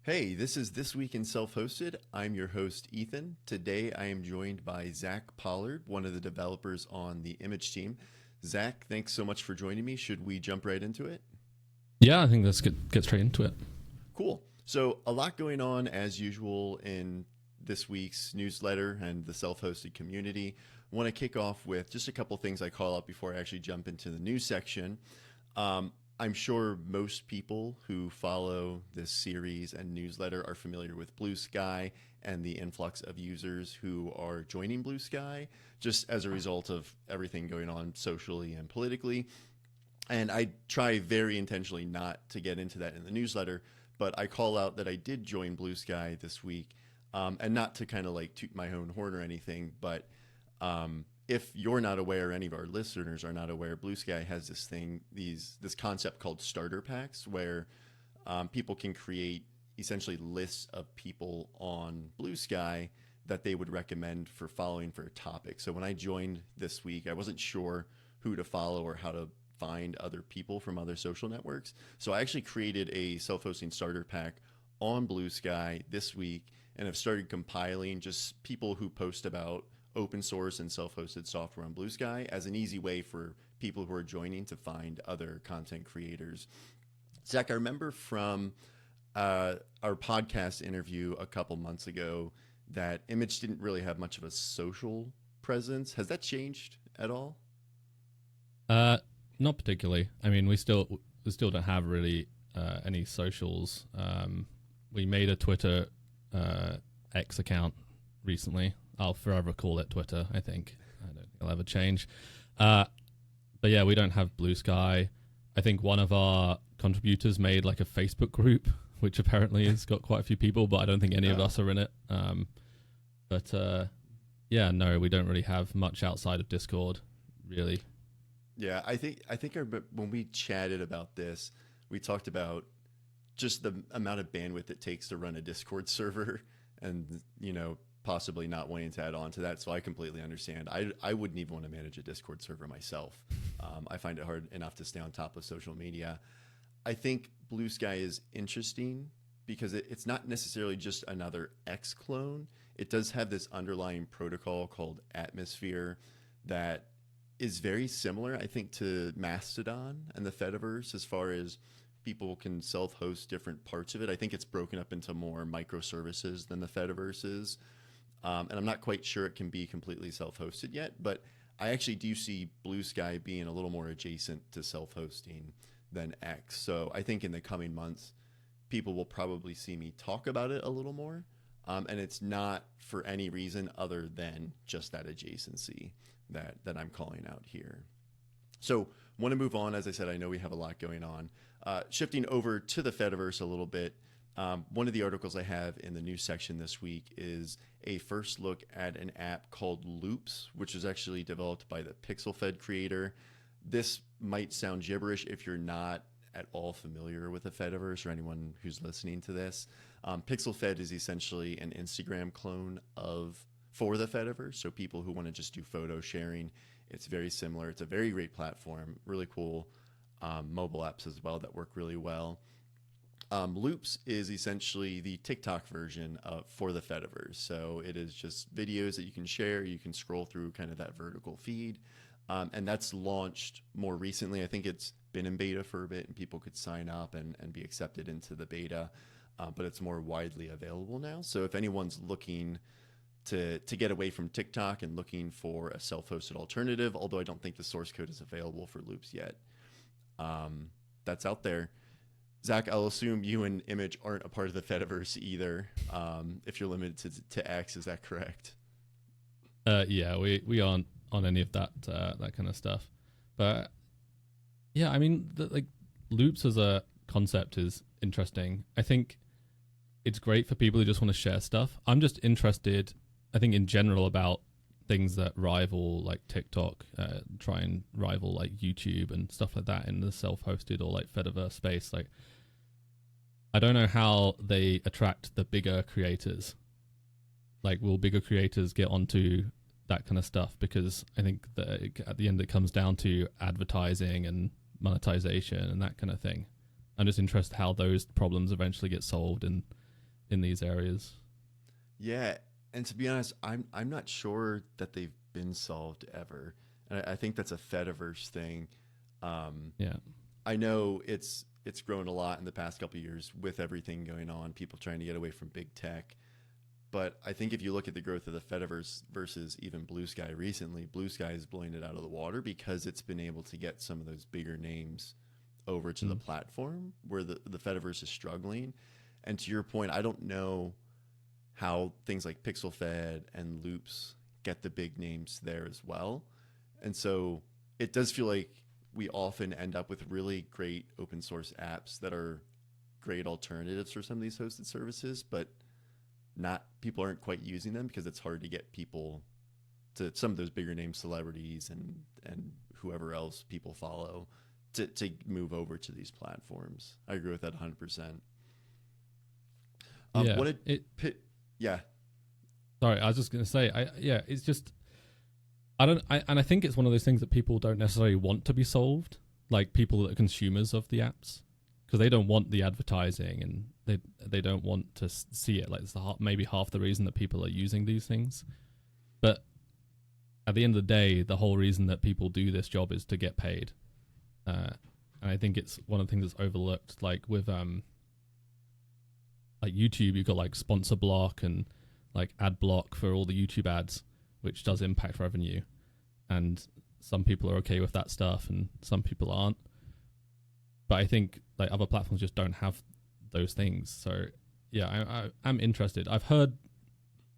Hey, this is This Week in Self-Hosted. I'm your host, Ethan. Today I am joined by Zack Pollard, one of the developers on the Immich team. Zack, thanks so much for joining me. Should we jump right into it? Yeah, I think let's get straight into it. Cool. So a lot going on as usual in this week's newsletter and the self-hosted community. I want to kick off with just a couple things I call out before I actually jump into the news section. I'm sure most people who follow this series and newsletter are familiar with Bluesky and the influx of users who are joining Bluesky just as a result of everything going on socially and politically. And I try very intentionally not to get into that in the newsletter, but I call out that I did join Bluesky this week, and not to kind of like toot my own horn or anything, but if you're not aware, any of our listeners are not aware, Bluesky has this concept called starter packs, where people can create essentially lists of people on Bluesky that they would recommend for following for a topic. So when I joined this week, I wasn't sure who to follow or how to find other people from other social networks. So I actually created a self-hosting starter pack on Bluesky this week and have started compiling just people who post about open source and self-hosted software on Bluesky as an easy way for people who are joining to find other content creators. Zack, I remember from our podcast interview a couple months ago that Immich didn't really have much of a social presence. Has that changed at all? Not particularly. I mean, we still don't have really any socials. We made a Twitter X account recently. I'll forever call it Twitter, I think. I don't think it'll ever change. But yeah, we don't have Bluesky. I think one of our contributors made like a Facebook group, which apparently has got quite a few people, but I don't think any of us are in it. Yeah, no, we don't really have much outside of Discord, really. Yeah, I think when we chatted about this, we talked about just the amount of bandwidth it takes to run a Discord server and, possibly not wanting to add on to that. So I completely understand. I wouldn't even want to manage a Discord server myself. I find it hard enough to stay on top of social media. I think Bluesky is interesting because it's not necessarily just another X clone. It does have this underlying protocol called Atmosphere that is very similar, I think, to Mastodon and the Fediverse as far as people can self-host different parts of it. I think it's broken up into more microservices than the Fediverse is. And I'm not quite sure it can be completely self-hosted yet, but I actually do see Bluesky being a little more adjacent to self-hosting than X. So I think in the coming months, people will probably see me talk about it a little more. And it's not for any reason other than just that adjacency that I'm calling out here. So want to move on. As I said, I know we have a lot going on. Shifting over to the Fediverse a little bit, one of the articles I have in the news section this week is a first look at an app called Loops, which is actually developed by the PixelFed creator. This might sound gibberish if you're not at all familiar with the Fediverse or anyone who's listening to this. PixelFed is essentially an Instagram clone for the Fediverse, so people who want to just do photo sharing. It's very similar. It's a very great platform, really cool mobile apps as well that work really well. Loops is essentially the TikTok version for the Fediverse. So it is just videos that you can share. You can scroll through kind of that vertical feed. And that's launched more recently. I think it's been in beta for a bit and people could sign up and be accepted into the beta. But it's more widely available now. So if anyone's looking to get away from TikTok and looking for a self-hosted alternative, although I don't think the source code is available for Loops yet, that's out there. Zack, I'll assume you and Immich aren't a part of the Fediverse either. If you're limited to X, is that correct? Yeah, we aren't on any of that kind of stuff. But yeah, I mean, loops as a concept is interesting. I think it's great for people who just want to share stuff. I'm just interested, I think, in general about things that rival like TikTok, try and rival like YouTube and stuff like that in the self-hosted or like Fediverse space. Like, I don't know how they attract the bigger creators. Like, will bigger creators get onto that kind of stuff? Because I think that at the end it comes down to advertising and monetization and that kind of thing. I'm just interested how those problems eventually get solved, and in these areas. Yeah, and to be honest, I'm not sure that they've been solved ever, and I think that's a Fediverse thing. Yeah. I know it's grown a lot in the past couple of years with everything going on, people trying to get away from big tech. But I think if you look at the growth of the Fediverse versus even Bluesky recently, Bluesky is blowing it out of the water because it's been able to get some of those bigger names over to the platform where the Fediverse is struggling. And to your point, I don't know how things like PixelFed and Loops get the big names there as well. And so it does feel like we often end up with really great open source apps that are great alternatives for some of these hosted services, but not people aren't quite using them because it's hard to get people to some of those bigger name celebrities and whoever else people follow to move over to these platforms. I agree with that 100%. Yeah. Sorry, I was just going to say, it's just, I think it's one of those things that people don't necessarily want to be solved, like people that are consumers of the apps, because they don't want the advertising and they don't want to see it. Like it's maybe half the reason that people are using these things. But at the end of the day, the whole reason that people do this job is to get paid. And I think it's one of the things that's overlooked. Like with like YouTube, you've got like sponsor block and like ad block for all the YouTube ads, which does impact revenue. And some people are okay with that stuff and some people aren't. But I think like other platforms just don't have those things. So yeah, I'm interested. I've heard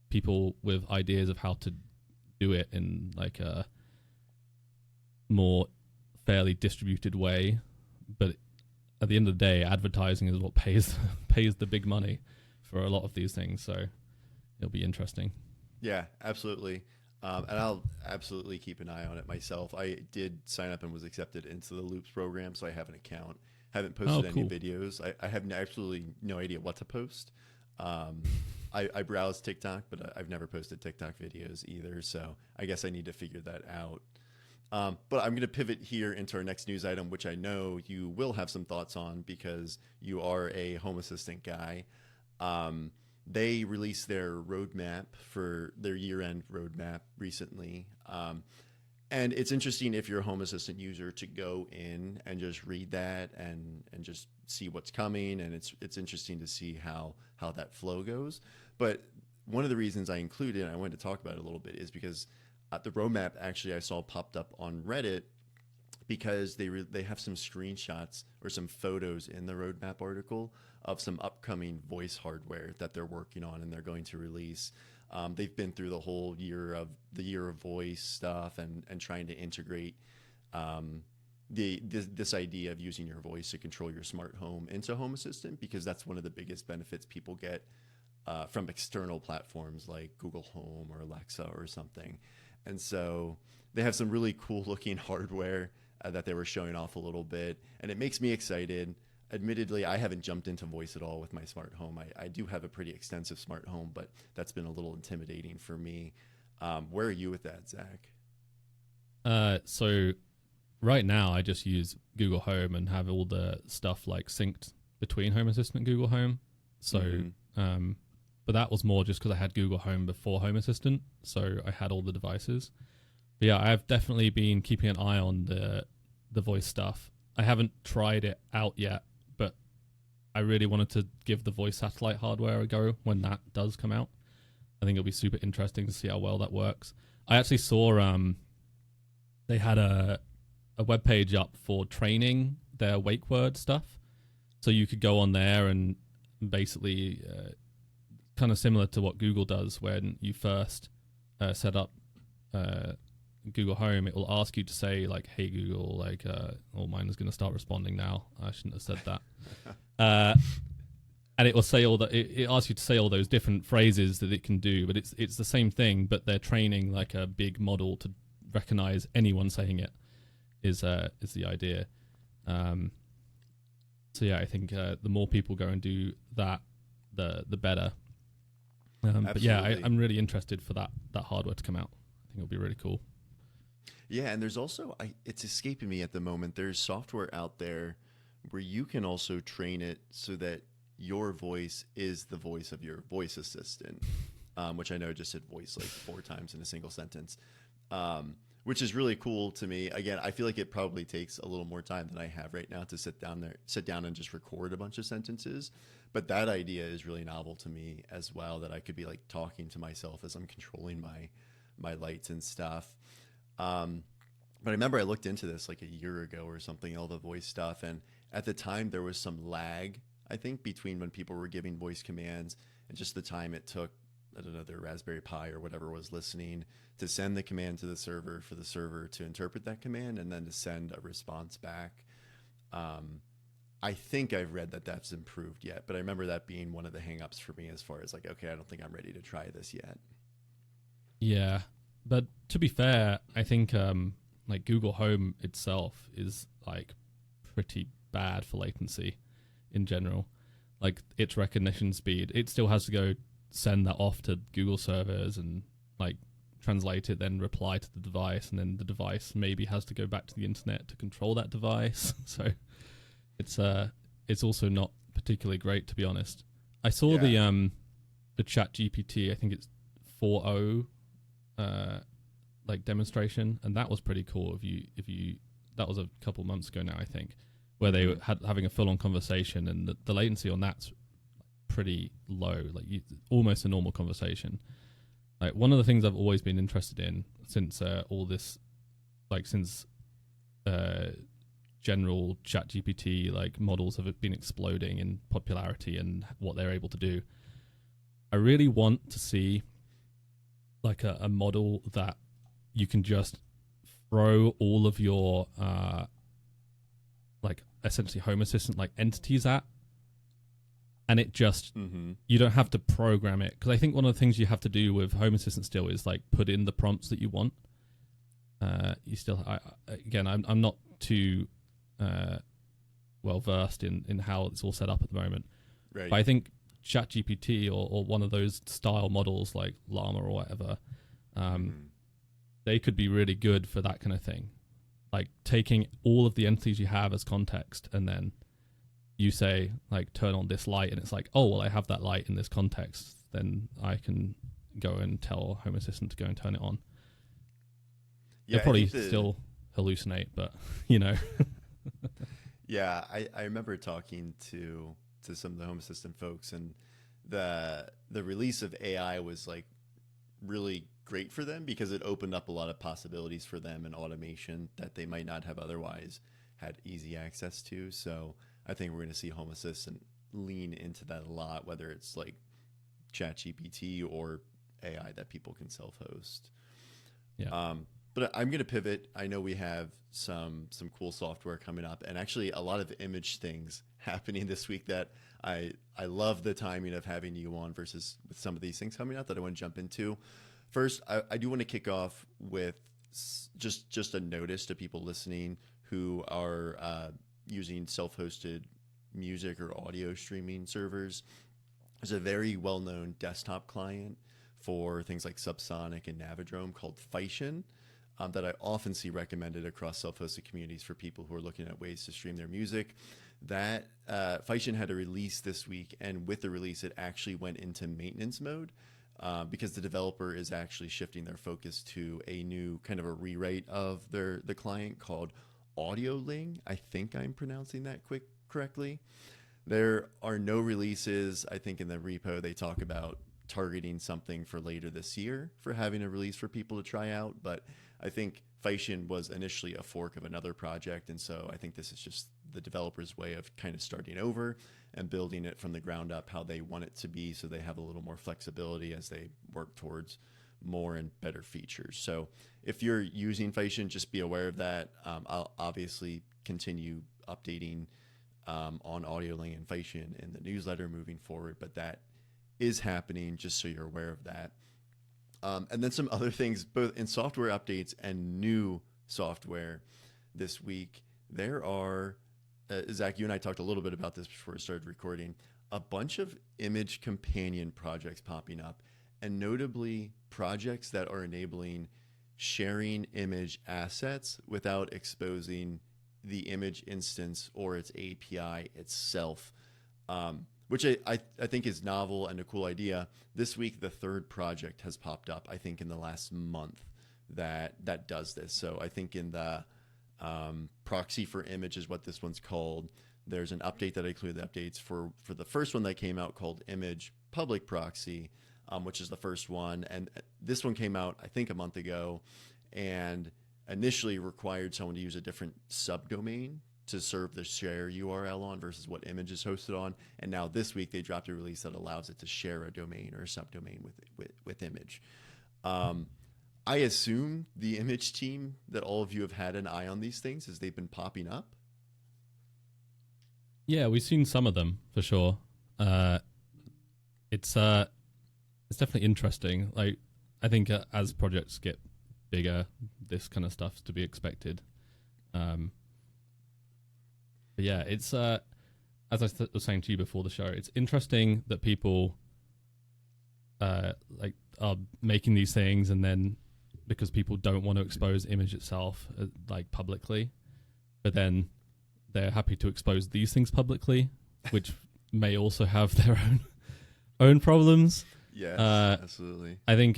people with ideas of how to do it in like a more fairly distributed way. But at the end of the day, advertising is what pays the big money for a lot of these things. So it'll be interesting. Yeah, absolutely. And I'll absolutely keep an eye on it myself. I did sign up and was accepted into the Loops program, so I have an account. Haven't posted any videos. I have absolutely no idea what to post. I browse TikTok, but I've never posted TikTok videos either, so I guess I need to figure that out. But I'm going to pivot here into our next news item, which I know you will have some thoughts on because you are a Home Assistant guy. They released their roadmap for their year-end roadmap recently. And it's interesting if you're a Home Assistant user to go in and just read that and just see what's coming. And it's interesting to see how that flow goes. But one of the reasons I included, and I wanted to talk about it a little bit, is because the roadmap actually I saw popped up on Reddit because they have some screenshots or some photos in the roadmap article of some upcoming voice hardware that they're working on and they're going to release. They've been through the whole year of voice stuff and trying to integrate this idea of using your voice to control your smart home into Home Assistant, because that's one of the biggest benefits people get from external platforms like Google Home or Alexa or something. And so they have some really cool looking hardware that they were showing off a little bit, and it makes me excited. Admittedly, I haven't jumped into voice at all with my smart home. I do have a pretty extensive smart home, but that's been a little intimidating for me. Where are you with that, Zach? So right now I just use Google Home and have all the stuff like synced between Home Assistant and Google Home. So, but that was more just because I had Google Home before Home Assistant, so I had all the devices. But yeah, I've definitely been keeping an eye on the voice stuff. I haven't tried it out yet, but I really wanted to give the voice satellite hardware a go when that does come out. I think it'll be super interesting to see how well that works. I actually saw they had a web page up for training their wake word stuff, so you could go on there and basically kind of similar to what Google does when you first set up Google Home. It will ask you to say like, "Hey Google," like, "Oh, mine is going to start responding now. I shouldn't have said that." And it will say it asks you to say all those different phrases that it can do, but it's the same thing, but they're training like a big model to recognize anyone saying it is the idea. So yeah, I think the more people go and do that, the better. But yeah, I'm really interested for that hardware to come out. I think it'll be really cool. Yeah, and there's also, it's escaping me at the moment, there's software out there where you can also train it so that your voice is the voice of your voice assistant, which I know just said voice like 4 times in a single sentence, which is really cool to me. Again, I feel like it probably takes a little more time than I have right now to sit down and just record a bunch of sentences. But that idea is really novel to me as well, that I could be like talking to myself as I'm controlling my lights and stuff. But I remember I looked into this like a year ago or something, all the voice stuff. And at the time there was some lag, I think, between when people were giving voice commands and just the time it took, I don't know, their Raspberry Pi or whatever was listening to send the command to the server for the server to interpret that command and then to send a response back. I think I've read that that's improved yet, but I remember that being one of the hangups for me as far as like, okay, I don't think I'm ready to try this yet. Yeah, but to be fair, I think like Google Home itself is like pretty bad for latency in general. Like its recognition speed, it still has to go send that off to Google servers and like translate it, then reply to the device, and then the device maybe has to go back to the internet to control that device. So it's also not particularly great, to be honest. I saw the Chat GPT, I think it's 4.0 like demonstration, and that was pretty cool. If you that was a couple months ago now, I think, where they were having a full on conversation, and the latency on that's pretty low, like almost a normal conversation. Like one of the things I've always been interested in since all this, like since general Chat GPT like models have been exploding in popularity and what they're able to do, I really want to see like a model that you can just throw all of your like essentially Home Assistant like entities at, and it just you don't have to program it, because I think one of the things you have to do with Home Assistant still is like put in the prompts that you want. You still I'm not too well versed in how it's all set up at the moment, right? But I think ChatGPT or one of those style models like Llama or whatever, they could be really good for that kind of thing. Like taking all of the entities you have as context, and then you say like turn on this light, and it's like, oh well, I have that light in this context, then I can go and tell Home Assistant to go and turn it on. They'll probably still hallucinate, but you know. Yeah, I remember talking to some of the Home Assistant folks, and the release of AI was like really great for them because it opened up a lot of possibilities for them and automation that they might not have otherwise had easy access to. So I think we're going to see Home Assistant lean into that a lot, whether it's like ChatGPT or AI that people can self-host. Yeah. But I'm going to pivot. I know we have some cool software coming up, and actually a lot of Immich things happening this week that I love the timing of having you on versus with some of these things coming out that I want to jump into. First, I do want to kick off with just a notice to people listening who are using self-hosted music or audio streaming servers. There's a very well-known desktop client for things like Subsonic and Navidrome called Feishin, that I often see recommended across self-hosted communities for people who are looking at ways to stream their music. That Feishin had a release this week, and with the release, it actually went into maintenance mode because the developer is actually shifting their focus to a new kind of a rewrite of the client called AudioLing. I think I'm pronouncing that correctly. There are no releases. I think in the repo they talk about targeting something for later this year for having a release for people to try out, but I think Feishin was initially a fork of another project, and so I think this is just the developer's way of kind of starting over and building it from the ground up how they want it to be, so they have a little more flexibility as they work towards more and better features. So if you're using Feishin, just be aware of that. I'll obviously continue updating on AudioLing and Feishin in the newsletter moving forward, but that is happening, just so you're aware of that. And then some other things, both in software updates and new software this week. There are, Zach, you and I talked a little bit about this before we started recording, a bunch of image companion projects popping up, and notably projects that are enabling sharing image assets without exposing the image instance or its API itself. which I think is novel and a cool idea. This week, the third project has popped up, I think, in the last month that does this. So I think in the proxy for Immich is what this one's called. There's an update that included the updates for the first one that came out called Immich Public Proxy, which is the first one. And this one came out, I think, a month ago, and initially required someone to use a different subdomain to serve the share URL on versus what Immich is hosted on. And now this week they dropped a release that allows it to share a domain or a subdomain with Immich. I assume the Immich team that all of you have had an eye on these things as they've been popping up. Yeah, we've seen some of them for sure. It's definitely interesting. Like, I think as projects get bigger, this kind of stuff's to be expected. But yeah, it's as I was saying to you before the show, it's interesting that people like are making these things, and then because people don't want to expose Immich itself like publicly, but then they're happy to expose these things publicly, which may also have their own problems. Yes, absolutely. I think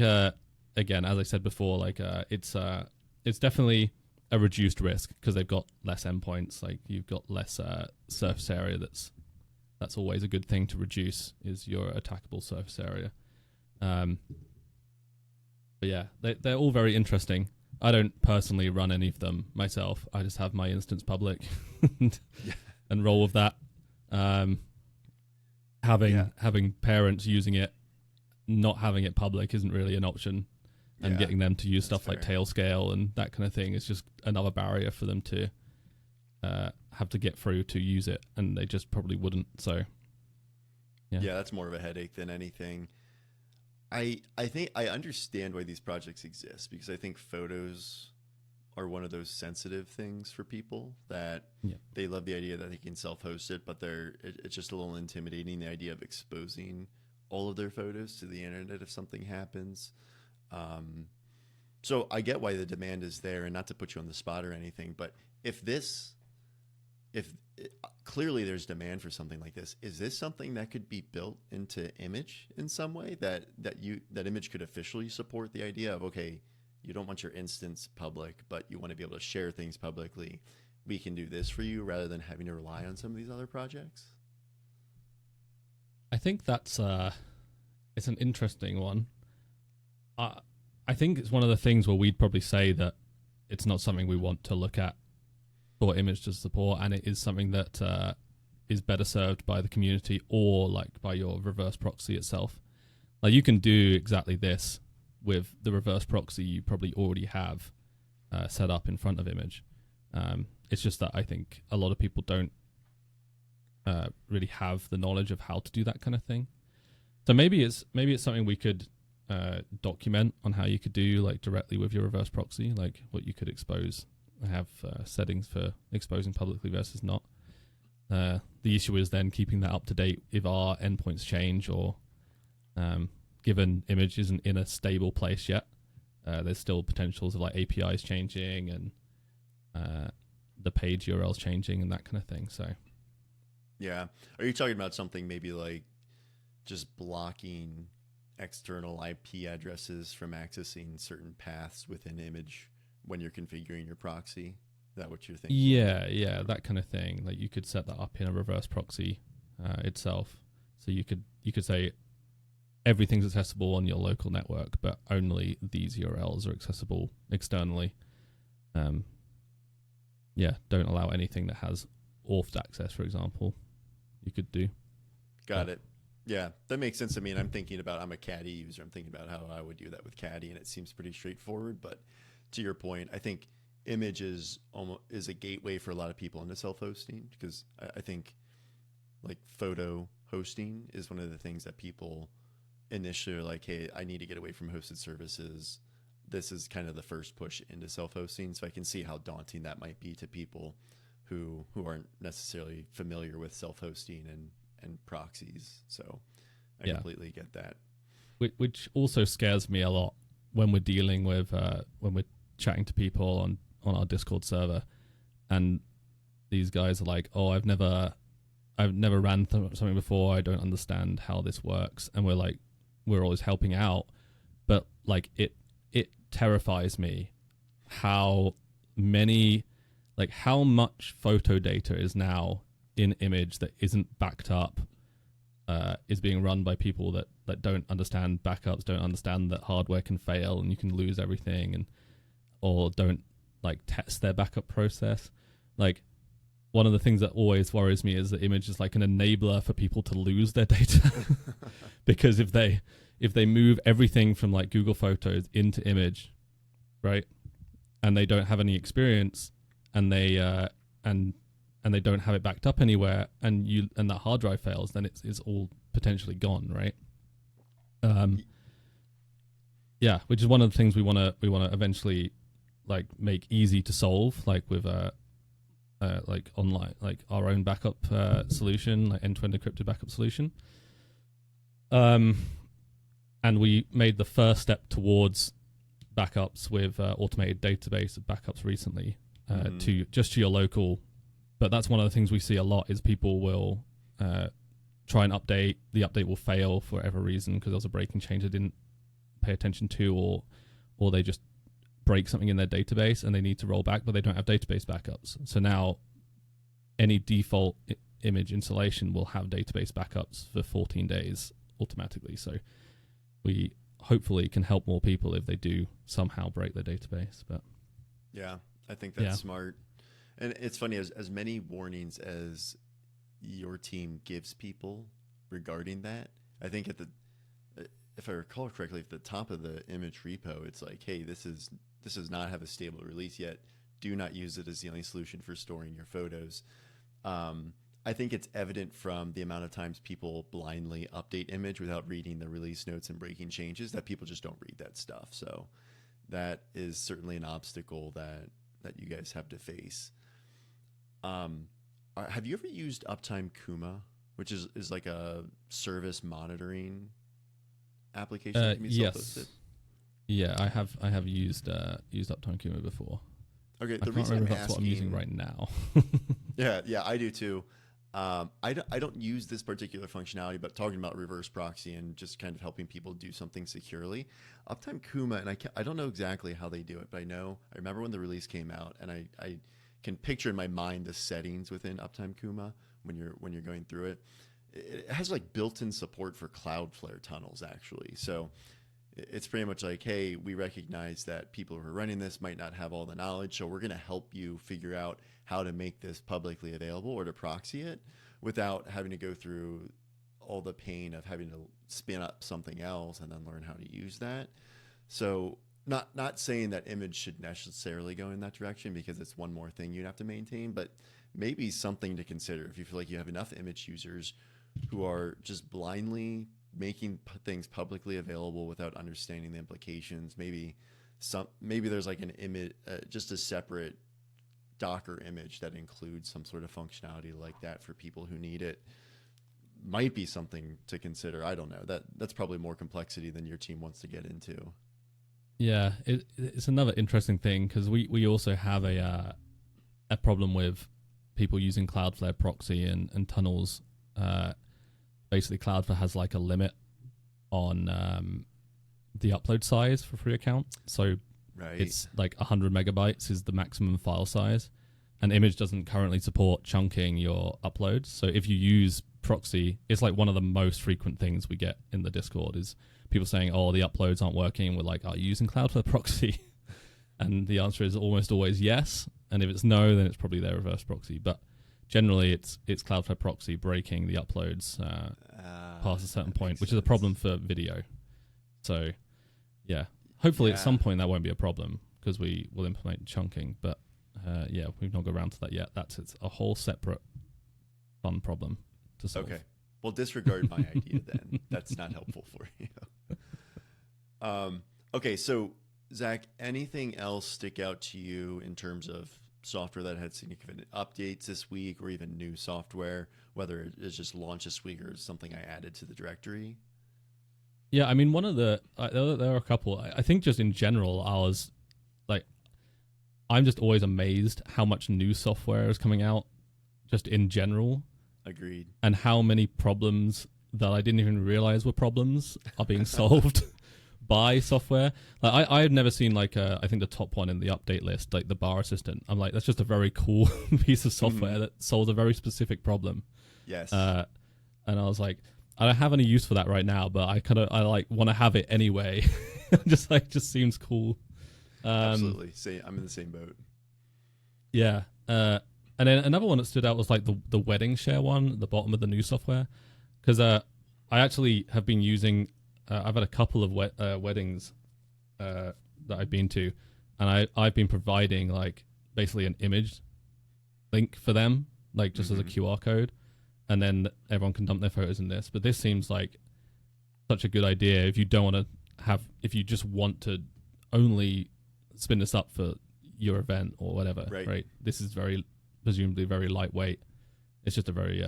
again, as I said before, like it's definitely a reduced risk because they've got less endpoints. Like you've got less surface area. That's always a good thing to reduce, is your attackable surface area. But yeah, they're all very interesting. I don't personally run any of them myself. I just have my instance public and roll with that. Having parents using it, not having it public isn't really an option, and getting them to use stuff like Tailscale and that kind of thing is just another barrier for them to have to get through to use it, and they just probably wouldn't. So yeah, that's more of a headache than anything. I think I understand why these projects exist, because I think photos are one of those sensitive things for people that they love the idea that they can self-host it, but it's just a little intimidating, the idea of exposing all of their photos to the internet if something happens. So I get why the demand is there, and not to put you on the spot or anything, but if clearly there's demand for something like this, is this something that could be built into Immich in some way that Immich could officially support the idea of, okay, you don't want your instance public, but you want to be able to share things publicly. We can do this for you rather than having to rely on some of these other projects. I think that's it's an interesting one. I think it's one of the things where we'd probably say that it's not something we want to look at for Immich to support, and it is something that is better served by the community or like by your reverse proxy itself. Like you can do exactly this with the reverse proxy you probably already have set up in front of Immich. It's just that I think a lot of people don't really have the knowledge of how to do that kind of thing. So maybe it's something we could document on how you could do like directly with your reverse proxy, like what you could expose. I have settings for exposing publicly versus not. The issue is then keeping that up to date if our endpoints change, or given Immich isn't in a stable place yet, there's still potentials of like APIs changing and the page URLs changing and that kind of thing. So yeah, are you talking about something maybe like just blocking external IP addresses from accessing certain paths within Immich when you're configuring your proxy? Is that what you're thinking? Yeah, that kind of thing. Like you could set that up in a reverse proxy itself. So you could say everything's accessible on your local network, but only these URLs are accessible externally. Don't allow anything that has auth access, for example. You could do. Got it. Yeah, that makes sense to me. And I'm a Caddy user. I'm thinking about how I would do that with Caddy, and it seems pretty straightforward. But to your point, I think Immich is a gateway for a lot of people into self-hosting, because I think like photo hosting is one of the things that people initially are like, hey, I need to get away from hosted services. This is kind of the first push into self-hosting. So I can see how daunting that might be to people who aren't necessarily familiar with self-hosting and proxies. So I completely get that. Which also scares me a lot when we're dealing with when we're chatting to people on our Discord server, and these guys are like, oh, I've never I've never ran something before. I don't understand how this works. And we're always helping out. But like it terrifies me how much photo data is now in Immich that isn't backed up, is being run by people that don't understand backups, don't understand that hardware can fail and you can lose everything, or don't like test their backup process. Like, one of the things that always worries me is that Immich is like an enabler for people to lose their data. Because if they move everything from like Google Photos into Immich, right, and they don't have any experience, and they don't have it backed up anywhere, and that hard drive fails, then it's all potentially gone, right? Yeah, which is one of the things we want to eventually like make easy to solve, like with like online, like our own backup solution, like end-to-end encrypted backup solution. And we made the first step towards backups with automated database of backups recently, to your local. But that's one of the things we see a lot is people will try and update. The update will fail for whatever reason because there was a breaking change they didn't pay attention to, or they just break something in their database and they need to roll back, but they don't have database backups. So now any default Immich installation will have database backups for 14 days automatically. So we hopefully can help more people if they do somehow break their database. But yeah, I think that's smart. And it's funny, as many warnings as your team gives people regarding that, I think if I recall correctly, at the top of the Immich repo, it's like, hey, this does not have a stable release yet. Do not use it as the only solution for storing your photos. I think it's evident from the amount of times people blindly update Immich without reading the release notes and breaking changes that people just don't read that stuff. So that is certainly an obstacle that you guys have to face. Have you ever used Uptime Kuma, which is like a service monitoring application that can be self-hosted? Yeah, I have used Uptime Kuma before. Okay, the reason I'm asking, that's what I'm using right now. yeah, I do too. I don't use this particular functionality, but talking about reverse proxy and just kind of helping people do something securely, Uptime Kuma, and I don't know exactly how they do it, but I remember when the release came out, and I can picture in my mind the settings within Uptime Kuma when you're going through it. It has like built-in support for Cloudflare tunnels, actually. So it's pretty much like, hey, we recognize that people who are running this might not have all the knowledge, so we're going to help you figure out how to make this publicly available or to proxy it without having to go through all the pain of having to spin up something else and then learn how to use that. So not saying that Immich should necessarily go in that direction, because it's one more thing you'd have to maintain, but maybe something to consider if you feel like you have enough Immich users who are just blindly making things publicly available without understanding the implications. Maybe there's like an image, just a separate Docker image that includes some sort of functionality like that for people who need it. Might be something to consider. I don't know. That's probably more complexity than your team wants to get into. Yeah, it's another interesting thing, because we also have a problem with people using Cloudflare proxy and tunnels. Basically, Cloudflare has like a limit on the upload size for free account. So it's like 100 megabytes is the maximum file size. And Immich doesn't currently support chunking your uploads. So if you use proxy, it's like one of the most frequent things we get in the Discord is people saying, oh, the uploads aren't working. We're like, are you using Cloudflare proxy? And the answer is almost always yes. And if it's no, then it's probably their reverse proxy. But generally, it's Cloudflare proxy breaking the uploads past a certain point, which is a problem for video. So, yeah, hopefully at some point that won't be a problem, because we will implement chunking. But we've not got around to that yet. It's a whole separate fun problem to solve. Okay, well, disregard my idea then. That's not helpful for you. Okay, so Zach, anything else stick out to you in terms of software that had significant updates this week, or even new software, whether it's just launched this week or something I added to the directory? Yeah, I mean, one of the there are a couple. I think just in general, I'm just always amazed how much new software is coming out just in general. Agreed. and how many problems that I didn't even realize were problems are being solved by software. Like I've never seen like I think the top one in the update list, like the bar assistant. I'm like, that's just a very cool piece of software that solves a very specific problem. Yes. And I was like, I don't have any use for that right now, but I like want to have it anyway. just seems cool. Absolutely. I'm in the same boat. Yeah. And then another one that stood out was like the wedding share one at the bottom of the new software. Because I actually have been using, I've had a couple of weddings that I've been to, and I've been providing like basically an image link for them, like just as a QR code, and then everyone can dump their photos in this. But this seems like such a good idea if you don't want to if you just want to only spin this up for your event or whatever, right? This is presumably very lightweight. It's just a very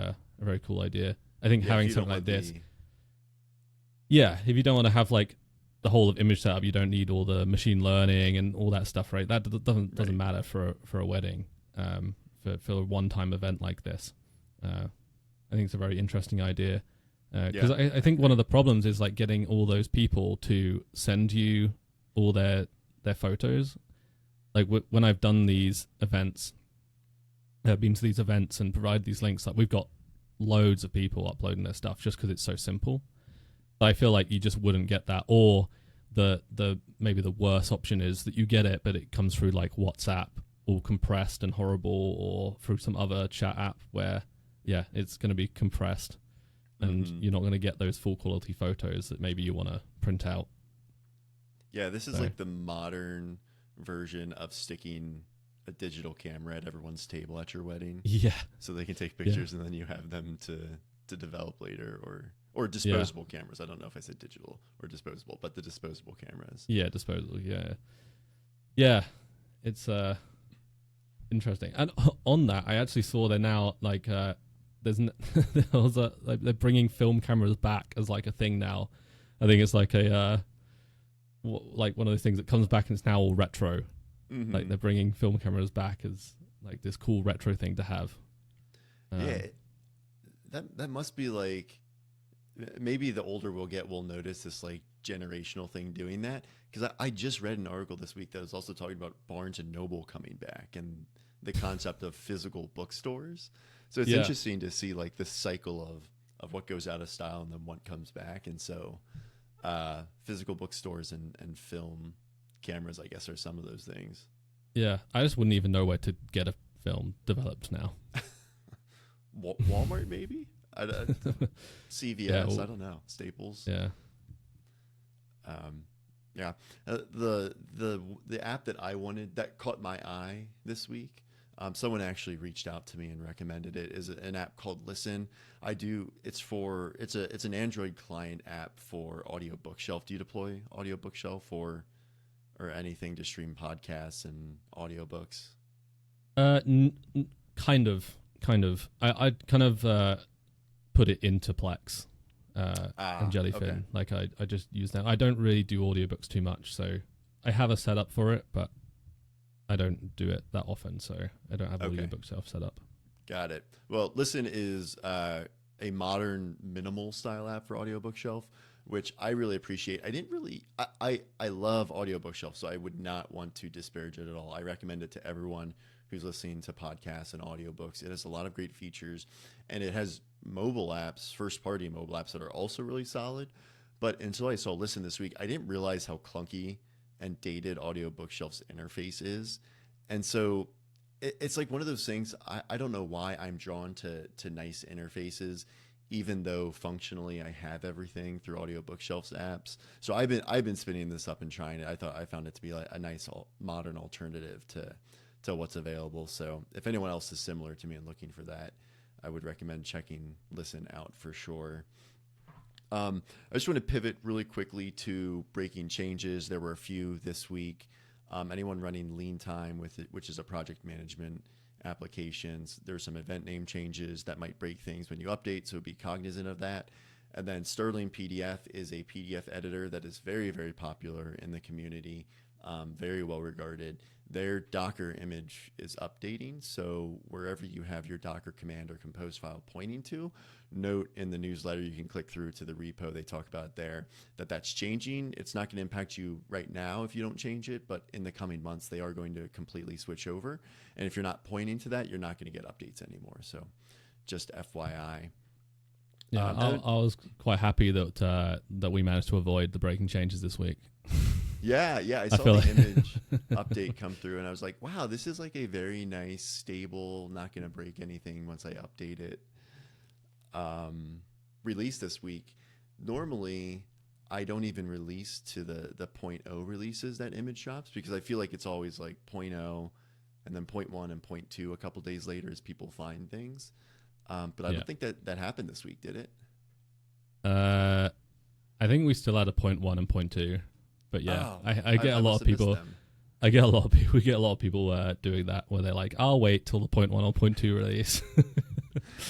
cool idea. I think having something like this, if you don't want to have like the whole of image setup, you don't need all the machine learning and all that stuff, right? That doesn't matter for a wedding, for a one-time event like this. I think it's a very interesting idea because I think one of the problems is like getting all those people to send you all their photos. Like when I've done these events, I've been to these events and provide these links. Like we've got loads of people uploading their stuff just because it's so simple. But I feel like you just wouldn't get that, or the maybe the worst option is that you get it, but it comes through like WhatsApp, all compressed and horrible, or through some other chat app where it's going to be compressed, and you're not going to get those full quality photos that maybe you want to print out. Yeah, this is like the modern version of sticking a digital camera at everyone's table at your wedding. Yeah. So they can take pictures and then you have them to develop later, or disposable cameras. I don't know if I said digital or disposable, but the disposable cameras. Yeah, disposable. Yeah. Yeah. It's interesting. And on that, I actually saw they're now like they're bringing film cameras back as like a thing now. I think it's like a like one of those things that comes back and it's now all retro. Like they're bringing film cameras back as like this cool retro thing to have. That must be like, maybe the older we'll get, we'll notice this like generational thing doing that. Because I just read an article this week that was also talking about Barnes and Noble coming back and the concept of physical bookstores. So it's interesting to see like the cycle of what goes out of style and then what comes back. And so physical bookstores and film cameras, I guess, are some of those things. Yeah, I just wouldn't even know where to get a film developed now. Walmart, maybe? CVS, I don't know. Staples. Yeah. The app that I wanted, that caught my eye this week, someone actually reached out to me and recommended it, is an app called Lissen. It's an Android client app for AudioBookshelf. Do you deploy AudioBookshelf or anything to stream podcasts and audiobooks? Kind of. I kind of put it into Plex and Jellyfin. Okay. Like I just use that. I don't really do audiobooks too much, so I have a setup for it, but I don't do it that often, so I don't have AudioBookshelf set up. Got it. Well, Lissen is a modern minimal style app for AudioBookshelf, which I really appreciate. I love AudioBookshelf, so I would not want to disparage it at all. I recommend it to everyone who's listening to podcasts and audiobooks. It has a lot of great features, and it has mobile apps, first-party mobile apps that are also really solid. But until I saw Lissen this week, I didn't realize how clunky and dated AudioBookshelf's interface is. And so it's like one of those things, I don't know why I'm drawn to nice interfaces, even though functionally I have everything through AudioBookshelf's apps. So I've been spinning this up and trying it. I found it to be like a nice modern alternative to what's available. So if anyone else is similar to me and looking for that, I would recommend checking Lissen out for sure. I just want to pivot really quickly to breaking changes. There were a few this week. Anyone running Lean Time with it, which is a project management applications, there's some event name changes that might break things when you update, so be cognizant of that. And then Sterling PDF is a PDF editor that is very, very popular in the community. very well regarded. Their Docker image is updating. So wherever you have your Docker command or compose file pointing to, note in the newsletter, you can click through to the repo. They talk about it there that's changing. It's not going to impact you right now if you don't change it, but in the coming months, they are going to completely switch over. And if you're not pointing to that, you're not going to get updates anymore. So just FYI. Yeah, I was quite happy that we managed to avoid the breaking changes this week. Yeah, I saw the image update come through, and I was like, wow, this is like a very nice, stable, not going to break anything once I update it. Release this week. Normally, I don't even release to the 0.0 releases that Immich drops, because I feel like it's always like 0.0 and then 0.1 and 0.2 a couple days later as people find things. But I don't think that happened this week, did it? I think we still had a 0.1 and 0.2. But yeah, I get a lot of people. We get a lot of people doing that, where they're like, "I'll wait till the 0.1 or 0.2 release." And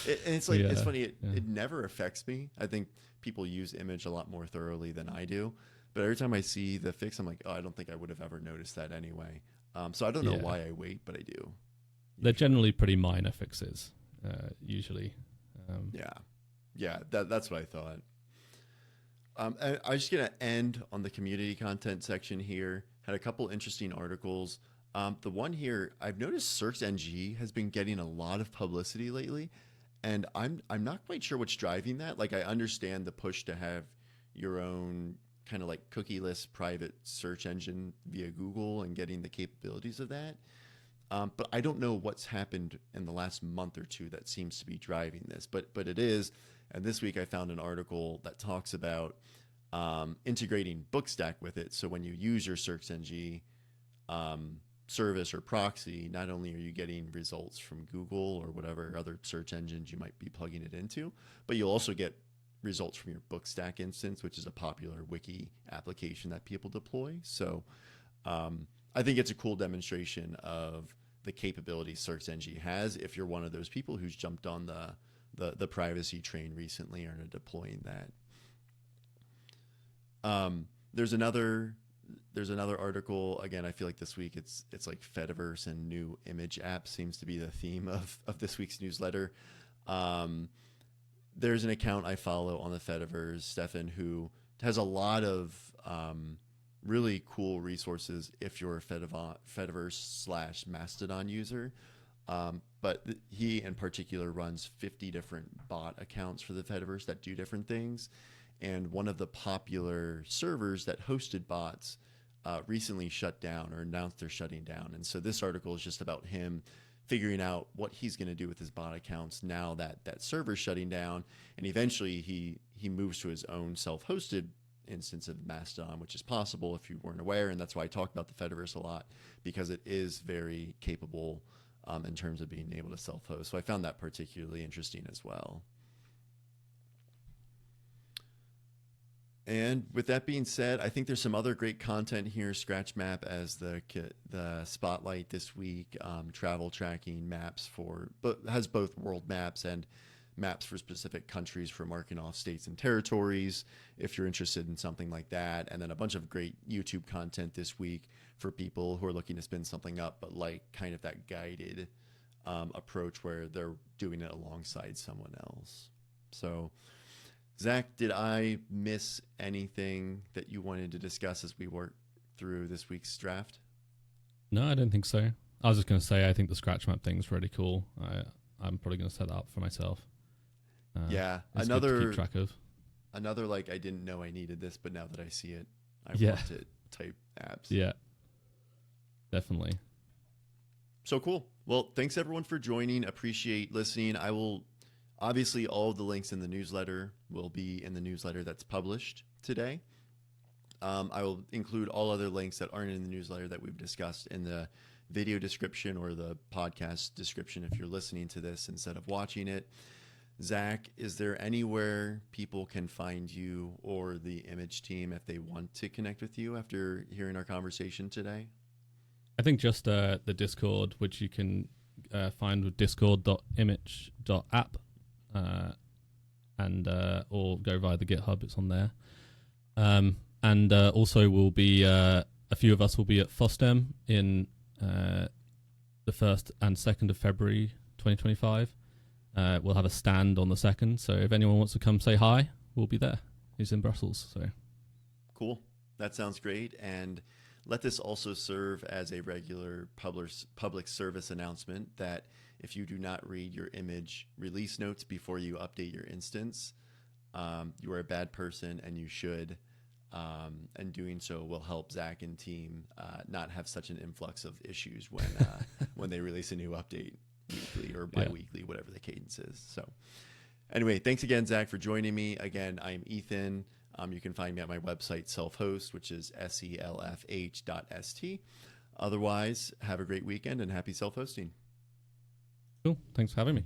it's like, it's funny. It never affects me. I think people use Immich a lot more thoroughly than I do. But every time I see the fix, I'm like, oh, I don't think I would have ever noticed that anyway. So I don't know why I wait, but I do. They're generally pretty minor fixes, usually. That's what I thought. I'm just going to end on the community content section here. Had a couple interesting articles. The one here, I've noticed SearchNG has been getting a lot of publicity lately, and I'm not quite sure what's driving that. Like, I understand the push to have your own kind of like cookieless private search engine via Google and getting the capabilities of that. But I don't know what's happened in the last month or two that seems to be driving this, but it is. And this week I found an article that talks about integrating Bookstack with it. So when you use your SearchNG service or proxy, not only are you getting results from Google or whatever other search engines you might be plugging it into, but you'll also get results from your Bookstack instance, which is a popular wiki application that people deploy. So I think it's a cool demonstration of the capabilities SearchNG has if you're one of those people who's jumped on the privacy train recently and are deploying that. There's another article. Again, I feel like this week it's like Fediverse and new image apps seems to be the theme of this week's newsletter. There's an account I follow on the Fediverse, Stefan, who has a lot of really cool resources if you're a Fediverse/Mastodon user. But he in particular runs 50 different bot accounts for the Fediverse that do different things. And one of the popular servers that hosted bots recently shut down or announced they're shutting down. And so this article is just about him figuring out what he's going to do with his bot accounts now that that server's shutting down. And eventually he moves to his own self-hosted instance of Mastodon, which is possible if you weren't aware. And that's why I talk about the Fediverse a lot, because it is very capable in terms of being able to self-host. So I found that particularly interesting as well. And with that being said, I think there's some other great content here. Scratch Map as the spotlight this week, travel tracking maps but has both world maps and maps for specific countries for marking off states and territories, if you're interested in something like that. And then a bunch of great YouTube content this week for people who are looking to spin something up, but like kind of that guided approach where they're doing it alongside someone else. So, Zach, did I miss anything that you wanted to discuss as we work through this week's draft? No, I don't think so. I was just going to say, I think the scratch map thing is really cool. I'm probably going to set that up for myself. Another to keep track of. Another like I didn't know I needed this, but now that I see it, I want it type apps. Yeah, definitely. So cool. Well, thanks everyone for joining. Appreciate listening. I will obviously all of the links in the newsletter will be in the newsletter that's published today. I will include all other links that aren't in the newsletter that we've discussed in the video description or the podcast description if you're listening to this instead of watching it. Zack, is there anywhere people can find you or the Immich team if they want to connect with you after hearing our conversation today? I think just the Discord, which you can find with discord.immich.app and or go via the GitHub. It's on there. And also we'll be a few of us will be at FOSDEM in the 1st and 2nd of February 2025. We'll have a stand on the 2nd, so if anyone wants to come say hi, we'll be there. He's in Brussels. So cool. That sounds great. And let this also serve as a regular public service announcement that if you do not read your Immich release notes before you update your instance, you are a bad person and you should. And doing so will help Zack and team not have such an influx of issues when they release a new update weekly or bi-weekly, whatever the cadence is. So anyway, thanks again, Zack, for joining me. Again, I'm Ethan. You can find me at my website, Self-Host, which is selfh.st. Otherwise, have a great weekend and happy self-hosting. Cool. Thanks for having me.